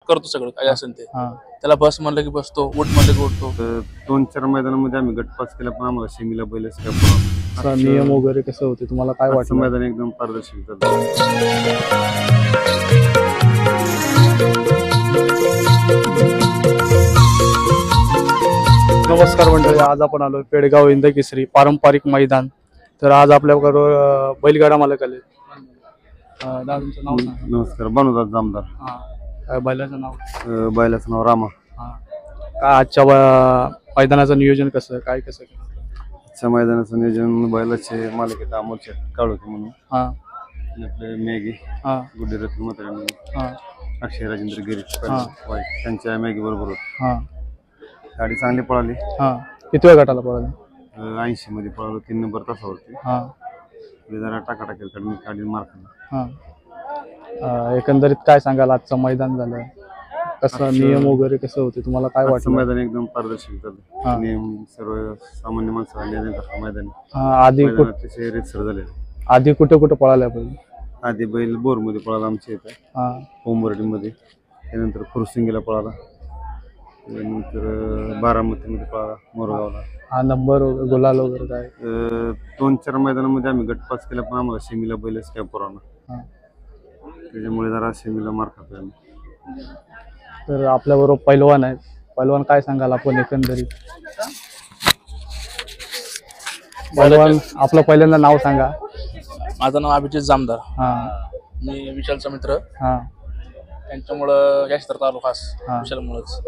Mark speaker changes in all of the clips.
Speaker 1: करतो सगळं काय असेल ते. त्याला बस म्हणलं की बसतो, उठ म्हणलं की उठतो.
Speaker 2: 2-4 मैदानामध्ये आम्ही गटपास केला, पण आम्हाला सेमीला बैलच काय
Speaker 3: नियम वगैरे कसं होते तुम्हाला काय वाटतं?
Speaker 2: मैदान एकदम पारदर्शक झालं.
Speaker 3: नमस्कार मंडळी, आज आपण आलो पेडगाव इंदकेसरी पारंपरिक मैदान. तर आज आपल्याबरोबर बैलगाडा मालक आले. दादा तुमचं नाव सांगा.
Speaker 2: नमस्कार, बनवतात जामदार.
Speaker 3: काय बैलाचं नाव?
Speaker 2: बैलाचं नाव रामा.
Speaker 3: काय आजच्या मैदानाचं नियोजन कसं काय कसं?
Speaker 2: आजच्या मैदानाचं नियोजन बैलाचे मालक आहेत अमोल शेठ काळोखे म्हणून, आपले मेघे गुड्डे रत्न म्हातारे, अक्षय राजेंद्र गिरी त्यांच्या मॅगी बरोबर गाडी चांगली पळाली.
Speaker 3: किती वेळ गटाला पळाली?
Speaker 2: 80 मध्ये पळालो, 3 नंबर तासावरती. जरा टाकाटाकी गाडी मार खाल्ला.
Speaker 3: एकंदरीत काय सांगाल आजचं मैदान झालं कसं? नियम वगैरे कसं होते तुम्हाला काय वाटतं?
Speaker 2: मैदान एकदम पारदर्शक झालं. नियम सर्व सामान्य माणसाला मैदान
Speaker 3: आधी
Speaker 2: अतिशय रीतसर झाले.
Speaker 3: आधी कुठे कुठे पळाल्या बैल?
Speaker 2: आधी बैल बोर मध्ये पळाला आमच्या इथं, पोंबर्डी मध्ये. त्यानंतर फुरसिंगीला पळाला, त्यानंतर बारामतीमध्ये पळाला, मोरगावला.
Speaker 3: नंबर गुलाल वगैरे काय?
Speaker 2: 2-4 मैदानामध्ये आम्ही गटपास केला, पण आम्हाला सेमीला बैलच काय पुराणा, त्याच्यामुळे जरा सेमीला मार खातोय आम्ही.
Speaker 3: तर आपल्याबरोबर पैलवान आहेत. पैलवान काय सांगाल आपण एकंदरीत? पैलवान आपलं पहिल्यांदा नाव सांगा.
Speaker 1: माझं नाव अभिजित जामदार. मी विशालचा मित्र. त्यांच्यामुळं या क्षेत्रात आलो खास विशालमुळेच.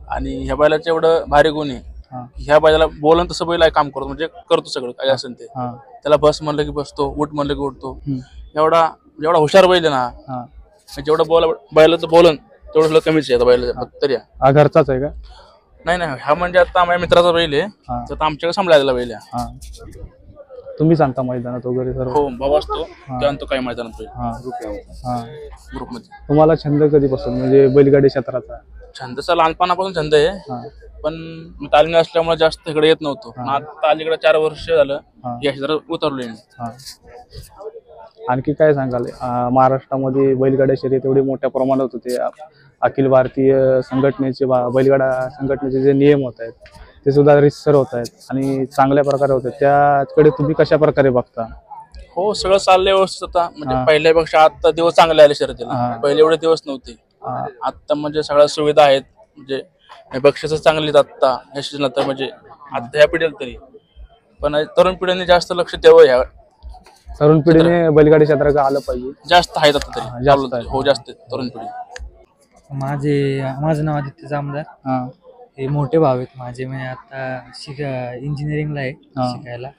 Speaker 1: आणि ह्या बैलाचं एवढं भारी गुण आहे, ह्या बैलाला बोलन तसं बैल काम करतो, म्हणजे करतो सगळं काय असेल ते. त्याला बस म्हणलं की बसतो, उठ म्हणलं की उठतो. एवढा हुशार बैल आहे ना, जेवढं बैलाचं बोलन तेवढं सगळं कमीच आहे बैल तरी.
Speaker 3: हा घरचाच आहे का?
Speaker 1: नाही, हा म्हणजे आता माझ्या मित्राचा बैल आहे, तर आमच्याकडे सांभाळायला बैल आहे.
Speaker 3: तुम्ही सांगता मैदानात वगैरे सर्व?
Speaker 1: हो, भाऊ असतो तो काही मैदानात ग्रुप मध्ये.
Speaker 3: तुम्हाला छंद कधीपासून म्हणजे बैलगाडी क्षेत्राचा?
Speaker 1: छंदचा लहानपणापासून छंद आहे, पण मी तालीम असल्यामुळे जास्त इकडे येत नव्हतो. आता अलीकडे 4 वर्ष झालं या क्षेत्रात उतरलोय.
Speaker 3: आणखी काय सांगाल? महाराष्ट्रामध्ये बैलगाड्या शर्यत एवढी मोठ्या प्रमाणात होते. अखिल भारतीय संघटनेचे बैलगाडा संघटनेचे जे नियम होत आहेत ते सुद्धा रितसर होत आहेत आणि चांगल्या प्रकारे होत आहेत. त्याकडे तुम्ही कशा प्रकारे बघता?
Speaker 1: हो, सगळं चाललंय व्यवस्थित आता. म्हणजे पहिल्यापेक्षा आता दिवस चांगले आले शर्यतीला. पहिले एवढे दिवस नव्हते. आता म्हणजे सगळ्या सुविधा आहेत, म्हणजे बक्षीस चांगली आता ह्या सीजनात, म्हणजे आता ह्या पिढीला तरी. पण तरुण पिढीने जास्त लक्ष द्यावं. ह्या
Speaker 3: तरुण पिढीने बैलगाडी क्षेत्रात आलं पाहिजे.
Speaker 1: जास्त आहेत आता तरी. हो, जास्त तरुण पिढी.
Speaker 4: माझं नाव आदित्य जामदार. हे मोठे भाव आहेत माझे. मी आता इंजिनिअरिंगला आहे शिकायला.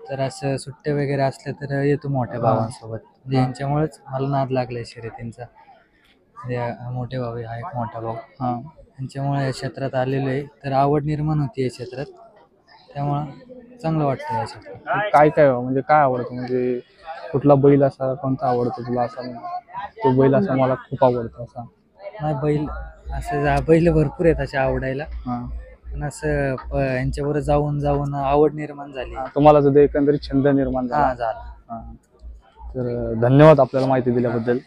Speaker 4: तर असं सुट्ट्या वगैरे असल्या तर येतो मोठ्या भावांसोबत. यांच्यामुळेच मला नाद लागलाय शर्यतींचा. मोठे भाऊ हा एक मोठा भाऊ, यांच्यामुळे या क्षेत्रात आलेलो आहे. तर आवड निर्माण होती या क्षेत्रात, त्यामुळं चांगलं वाटतं या क्षेत्रात.
Speaker 3: काय काय म्हणजे काय आवडतं? म्हणजे कुठला बैल असा कोणता आवडतो तुला? असा तो बैल असा मला खूप आवडतो असा?
Speaker 4: नाही, बैल भरपूर आहेत अशा आवडायला, पण असं यांच्याबरोबर जाऊन आवड निर्माण झाली.
Speaker 3: तुम्हाला सुद्धा एकंदरीत छंद निर्माण झाला?
Speaker 4: झाला.
Speaker 3: तर धन्यवाद आपल्याला माहिती दिल्याबद्दल.